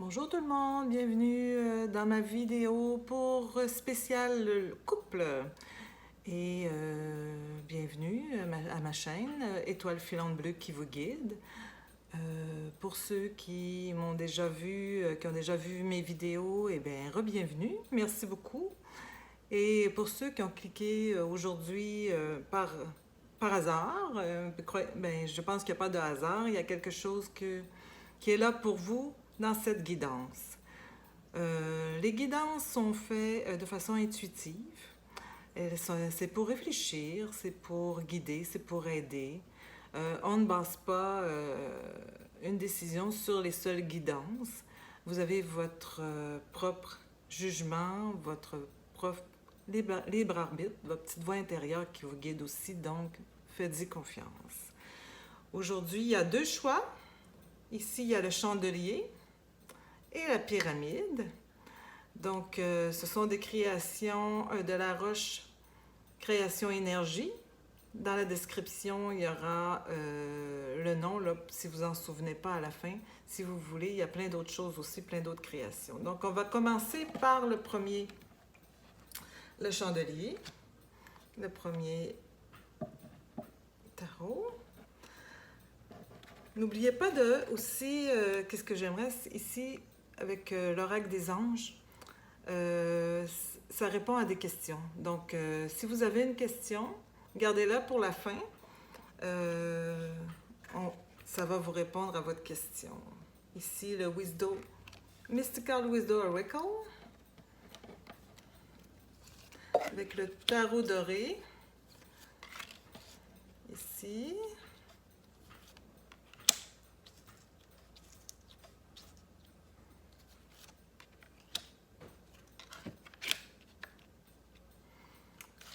Bonjour tout le monde, bienvenue dans ma vidéo pour spécial couple et bienvenue à ma chaîne Étoile filante bleue qui vous guide. Pour ceux qui m'ont déjà vu, qui ont déjà vu mes vidéos, eh bien, re-bienvenue, merci beaucoup. Et pour ceux qui ont cliqué aujourd'hui par hasard, ben, je pense qu'il n'y a pas de hasard, il y a quelque chose qui est là pour vous dans cette guidance. Les guidances sont faites de façon intuitive. C'est pour réfléchir, c'est pour guider, c'est pour aider. On ne base pas une décision sur les seules guidances. Vous avez votre propre jugement, votre propre libre arbitre, votre petite voix intérieure qui vous guide aussi, donc faites-y confiance. Aujourd'hui, il y a deux choix. Ici, il y a le chandelier et la pyramide. Donc, ce sont des créations de la roche Création Énergie. Dans la description, il y aura le nom, là, si vous en souvenez pas à la fin. Si vous voulez, il y a plein d'autres choses aussi, plein d'autres créations. Donc, on va commencer par le premier, le chandelier, le premier tarot. N'oubliez pas de aussi, qu'est-ce que j'aimerais ici avec l'oracle des anges, ça répond à des questions. Donc, si vous avez une question, gardez-la pour la fin. Ça va vous répondre à votre question. Ici, le Mystical Wisdom Oracle, avec le tarot doré. Ici.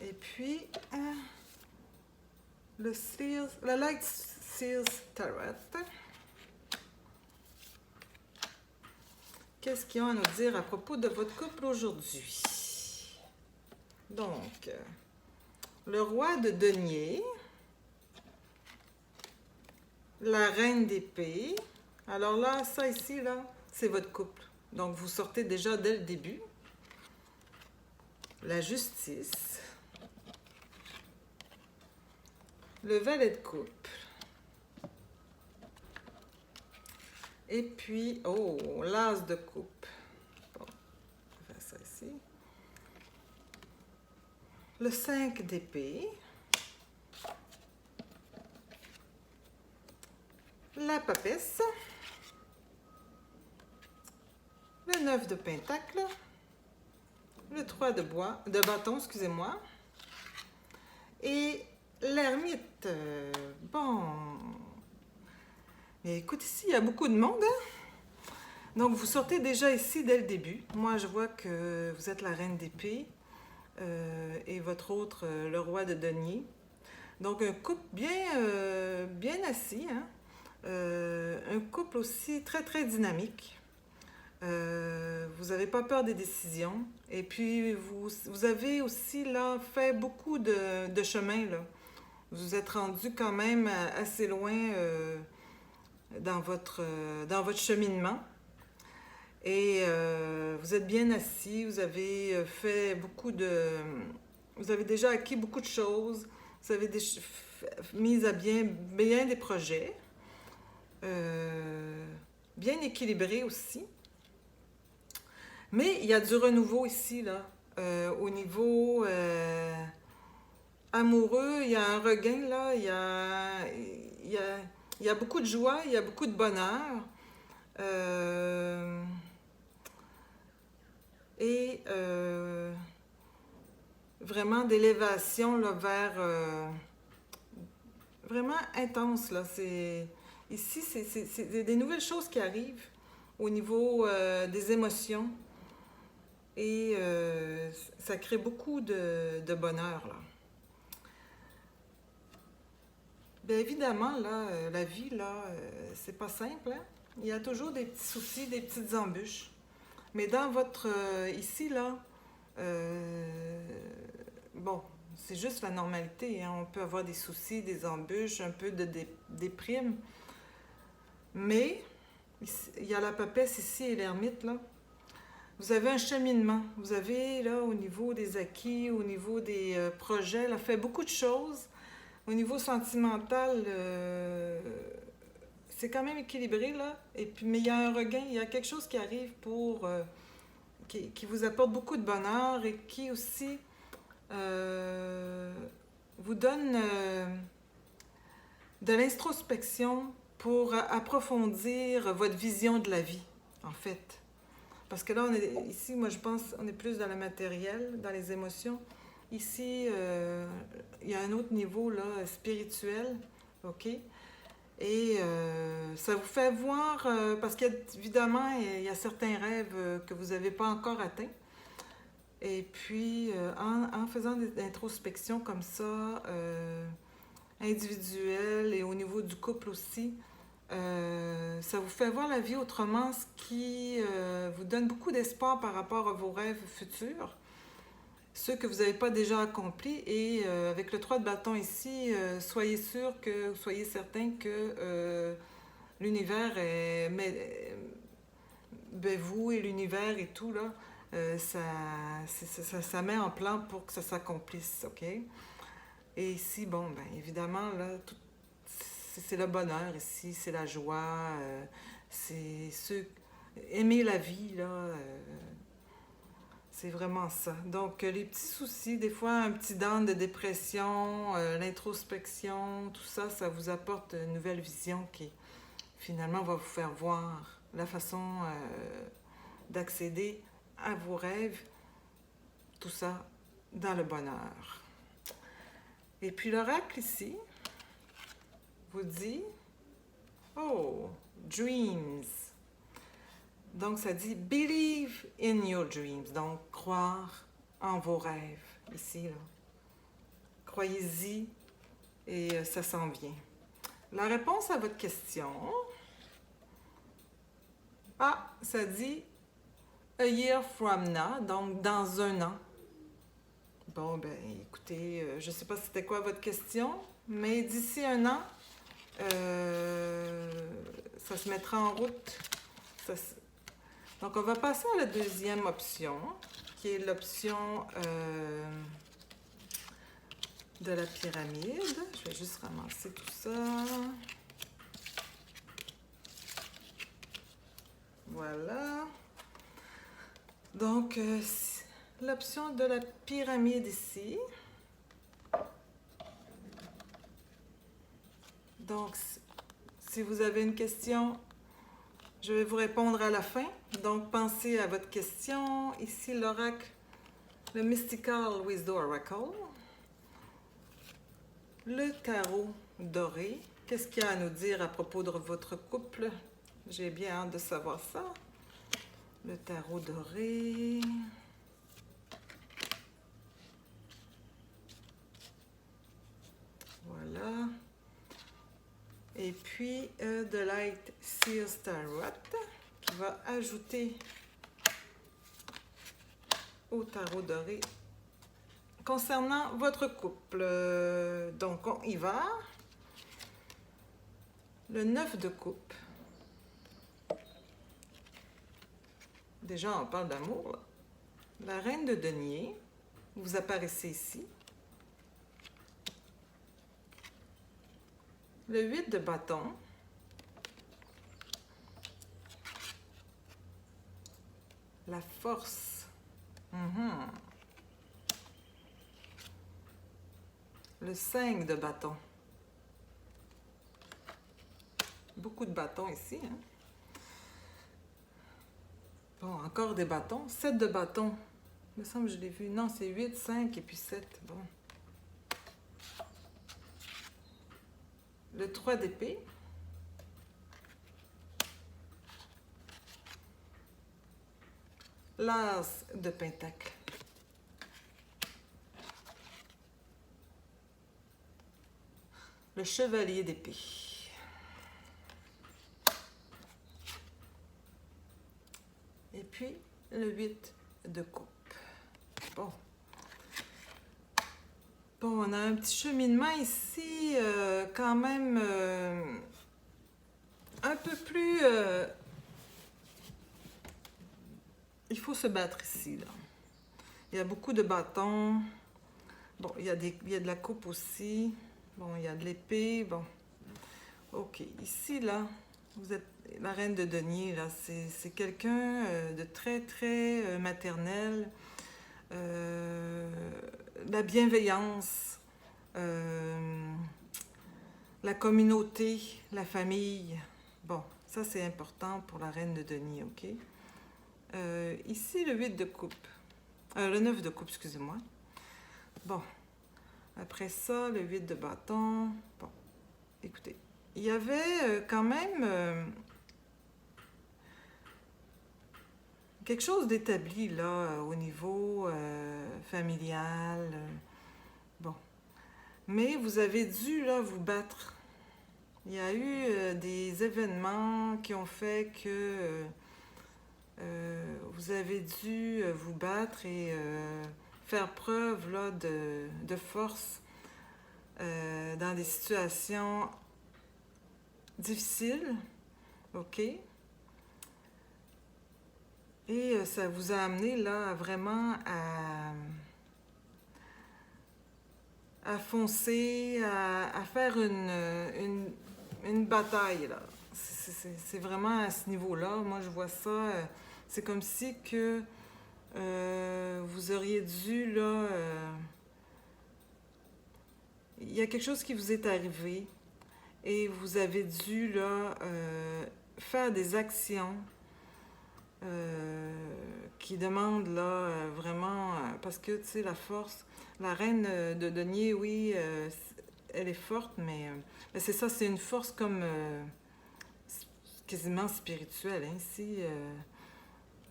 Et puis, le Light Seals Tarot. Qu'est-ce qu'ils ont à nous dire à propos de votre couple aujourd'hui? Donc, le roi de denier, la reine d'épée. Alors là, ça ici, là, c'est votre couple. Donc, vous sortez déjà dès le début. La justice. Le valet de coupe. Et puis, oh, l'as de coupe. Bon, on va faire ça ici. Le 5 d'épée. La papesse. Le 9 de pentacle. Le 3 de bâton, excusez-moi. Et l'ermite. Bon. Mais écoute, ici, il y a beaucoup de monde, hein? Donc, vous sortez déjà ici dès le début. Moi, je vois que vous êtes la reine d'épée et votre autre, le roi de denier. Donc, un couple bien assis, hein? Un couple aussi très, très dynamique. Vous n'avez pas peur des décisions. Et puis, vous avez aussi là, fait beaucoup de chemin. Là. Vous êtes rendu quand même assez loin dans votre cheminement. Et vous êtes bien assis, vous avez fait vous avez déjà acquis beaucoup de choses, vous avez mis à bien des projets, bien équilibrés aussi. Mais il y a du renouveau ici, là. Au niveau amoureux, il y a un regain, là. Il y a beaucoup de joie, il y a beaucoup de bonheur. Et vraiment d'élévation là, vers vraiment intense. Là. Ici, c'est des nouvelles choses qui arrivent au niveau des émotions. Et ça crée beaucoup de bonheur. Là. Bien évidemment, là, la vie, là, c'est pas simple. Hein? Il y a toujours des petits soucis, des petites embûches. Mais dans votre... ici, là, bon, c'est juste la normalité. Hein? On peut avoir des soucis, des embûches, un peu de déprime. Mais Ici, il y a la papesse ici et l'ermite, là. Vous avez un cheminement. Vous avez, là, au niveau des acquis, au niveau des projets, là, fait beaucoup de choses. Au niveau sentimental, c'est quand même équilibré, là. Et puis, mais il y a un regain, il y a quelque chose qui arrive qui vous apporte beaucoup de bonheur et qui aussi euh, vous donne de l'introspection pour approfondir votre vision de la vie, en fait. Parce que là, ici, moi, je pense, on est plus dans le matériel, dans les émotions. Ici, il y a un autre niveau, là, spirituel, OK? Et ça vous fait voir, parce qu'évidemment, il y a certains rêves que vous n'avez pas encore atteints. Et puis, en faisant des introspections comme ça, individuelles et au niveau du couple aussi, ça vous fait voir la vie autrement, ce qui vous donne beaucoup d'espoir par rapport à vos rêves futurs, ceux que vous n'avez pas déjà accomplis. Et avec le 3 de bâton ici, soyez sûr que, soyez certain que l'univers est... ben, vous et l'univers et tout, là, ça met en plan pour que ça s'accomplisse, OK? Et ici, bon, ben évidemment, là, c'est le bonheur ici, c'est la joie, c'est aimer la vie, là, c'est vraiment ça. Donc, les petits soucis, des fois, un petit down de dépression, l'introspection, tout ça, ça vous apporte une nouvelle vision qui, finalement, va vous faire voir la façon d'accéder à vos rêves, tout ça dans le bonheur. Et puis l'oracle ici vous dit, oh, dreams. Donc ça dit, believe in your dreams. Donc croire en vos rêves, ici, là. Croyez-y et ça s'en vient. La réponse à votre question, ça dit a year from now, donc dans un an. Bon, ben écoutez, je ne sais pas c'était quoi votre question, mais d'ici un an, ça se mettra en route. Donc, on va passer à la deuxième option, qui est l'option de la pyramide. Je vais juste ramasser tout ça. Voilà. Donc, l'option de la pyramide ici. Donc, si vous avez une question, je vais vous répondre à la fin. Donc, pensez à votre question. Ici, l'oracle, le Mystical Wisdom Oracle. Le tarot doré. Qu'est-ce qu'il y a à nous dire à propos de votre couple? J'ai bien hâte de savoir ça. Le tarot doré. Voilà. Et puis, The Light Seals Tarot, qui va ajouter au tarot doré concernant votre couple. Donc, on y va. Le 9 de coupe. Déjà, on parle d'amour. La reine de denier. Vous apparaissez ici. Le 8 de bâton. La force. Le 5 de bâton. Beaucoup de bâtons ici. Hein? Bon, encore des bâtons. 7 de bâton. Il me semble que je l'ai vu. Non, c'est 8, 5 et puis 7. Bon. Le 3 d'épée. L'as de pentacle. Le chevalier d'épée. Et puis, le 8 de coupe. Bon. Bon, on a un petit cheminement ici, quand même un peu plus il faut se battre ici, là. Il y a beaucoup de bâtons. Bon, il y a de la coupe aussi. Bon, il y a de l'épée. Bon, ok. Ici, là, vous êtes la reine de denier, là. C'est quelqu'un de très, très maternel. Euh, la bienveillance. Euh, la communauté, la famille. Bon, ça, c'est important pour la reine de denier, ok? Ici, le 8 de coupe. Le 9 de coupe, excusez-moi. Bon, après ça, le 8 de bâton. Bon, écoutez, il y avait quand même quelque chose d'établi là au niveau familial. Bon, mais vous avez dû là vous battre. Il y a eu des événements qui ont fait que vous avez dû vous battre et faire preuve là, de force dans des situations difficiles, ok? Et ça vous a amené là vraiment à foncer, à faire une bataille là. C'est vraiment à ce niveau-là. Moi, je vois ça. C'est comme si que vous auriez dû là. Il y a quelque chose qui vous est arrivé et vous avez dû là faire des actions qui demandent là vraiment parce que tu sais la force, la reine de denier, oui, elle est forte, mais c'est ça, c'est une force comme quasiment spirituelle hein, ici.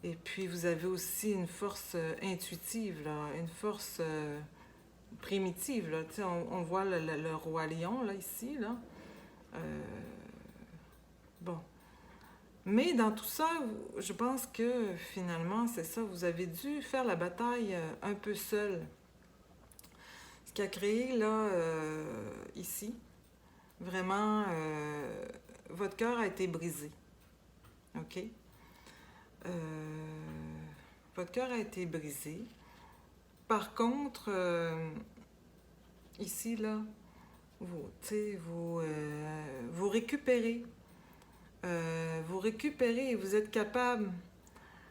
Et puis vous avez aussi une force intuitive là, une force primitive là. Tu sais, on voit le roi lion là ici là. Euh, bon. Mais dans tout ça, je pense que finalement, c'est ça, vous avez dû faire la bataille un peu seul. Ce qui a créé là, ici, vraiment, votre cœur a été brisé. OK? Votre cœur a été brisé. Par contre, ici, là, vous récupérez. Vous récupérez et vous êtes capable,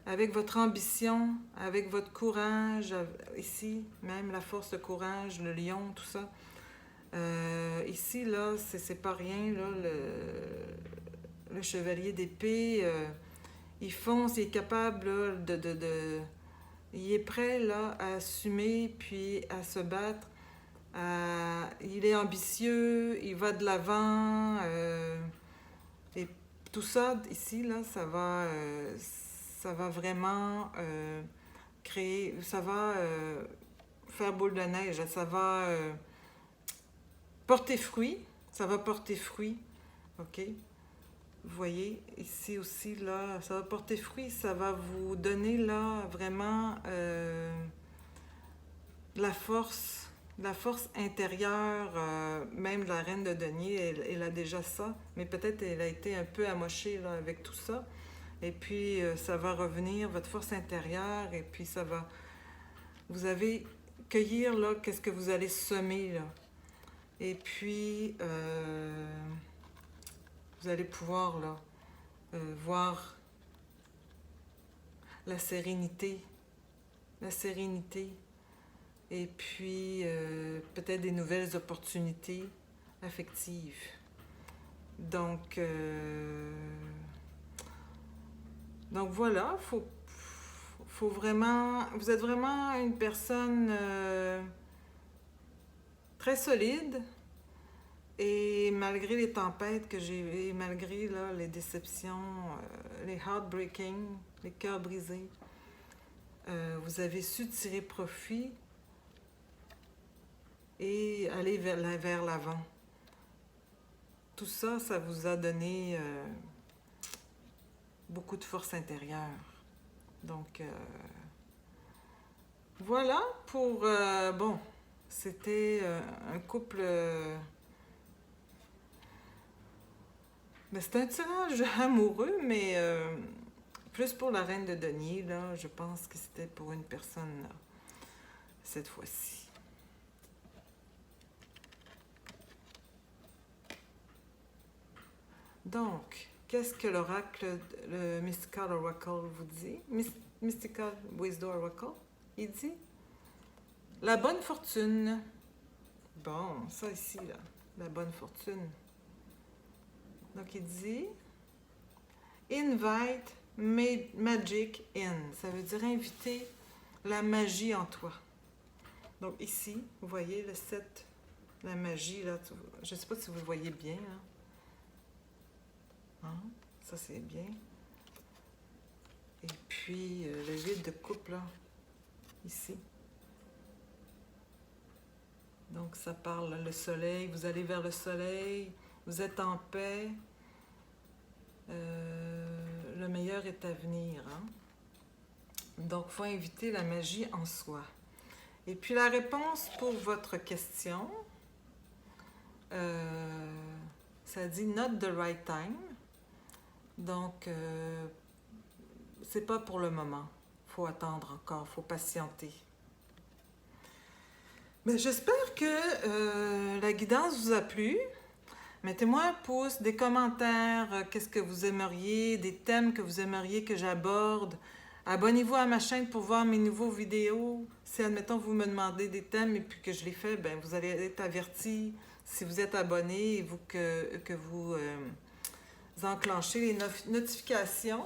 avec votre ambition, avec votre courage, ici, même la force, le courage, le lion, tout ça. Ici, là, c'est pas rien, là, le chevalier d'épée, il fonce, il est capable là, il est prêt là, à assumer, puis à se battre. Il est ambitieux, il va de l'avant, et tout ça, ici, là, ça va vraiment créer, ça va faire boule de neige, ça va porter fruit, ça va porter fruit, ok? Vous voyez, ici aussi, là, ça va porter fruit, ça va vous donner, là, vraiment la force intérieure, même de la reine de denier, elle a déjà ça, mais peut-être elle a été un peu amochée, là, avec tout ça. Et puis, ça va revenir, votre force intérieure, et puis ça va... Vous allez cueillir, là, qu'est-ce que vous allez semer, là. Et puis, vous allez pouvoir, là, voir la sérénité. La sérénité. Et puis, peut-être des nouvelles opportunités affectives. Donc voilà, faut vraiment... Vous êtes vraiment une personne très solide. Et malgré les tempêtes que j'ai eues, malgré là, les déceptions, les heartbreaking, les cœurs brisés, vous avez su tirer profit et aller vers l'avant. Tout ça, ça vous a donné beaucoup de force intérieure. Donc, voilà pour... bon, c'était un couple... mais c'est un tirage amoureux, mais plus pour la reine de denier, là. Je pense que c'était pour une personne, là, cette fois-ci. Donc, qu'est-ce que l'oracle, le Mystical Oracle vous dit? Mystical Wisdom Oracle, il dit la bonne fortune. Bon, ça ici, là, la bonne fortune. Donc, il dit invite magic in. Ça veut dire inviter la magie en toi. Donc, ici, vous voyez le 7, la magie, là. Je ne sais pas si vous le voyez bien, là. Hein? Ça, c'est bien. Et puis, le 8 de coupe, là, ici. Donc, ça parle le soleil. Vous allez vers le soleil. Vous êtes en paix. Le meilleur est à venir. Hein? Donc, il faut inviter la magie en soi. Et puis, la réponse pour votre question, ça dit « not the right time ». Donc, c'est pas pour le moment. Il faut attendre encore, il faut patienter. Mais j'espère que la guidance vous a plu. Mettez-moi un pouce, des commentaires, qu'est-ce que vous aimeriez, des thèmes que vous aimeriez que j'aborde. Abonnez-vous à ma chaîne pour voir mes nouveaux vidéos. Si, admettons, vous me demandez des thèmes et puis que je les fais, ben, vous allez être avertis si vous êtes abonné et que vous enclenchez les notifications.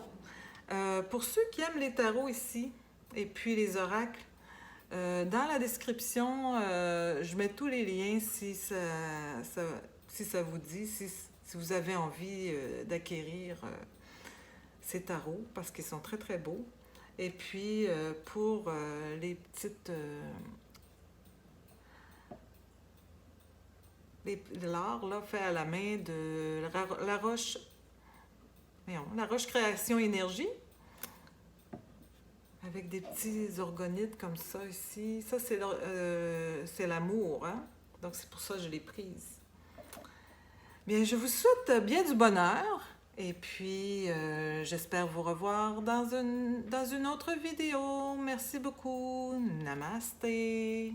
Pour ceux qui aiment les tarots ici et puis les oracles, dans la description, je mets tous les liens si ça vous dit, si vous avez envie d'acquérir ces tarots, parce qu'ils sont très très beaux. Et puis pour les petites... l'art là, fait à la main de la roche... la roche création énergie, avec des petits orgonites comme ça ici. Ça, c'est l'amour, hein? Donc, c'est pour ça que je l'ai prise. Bien, je vous souhaite bien du bonheur. Et puis, j'espère vous revoir dans une autre vidéo. Merci beaucoup. Namasté.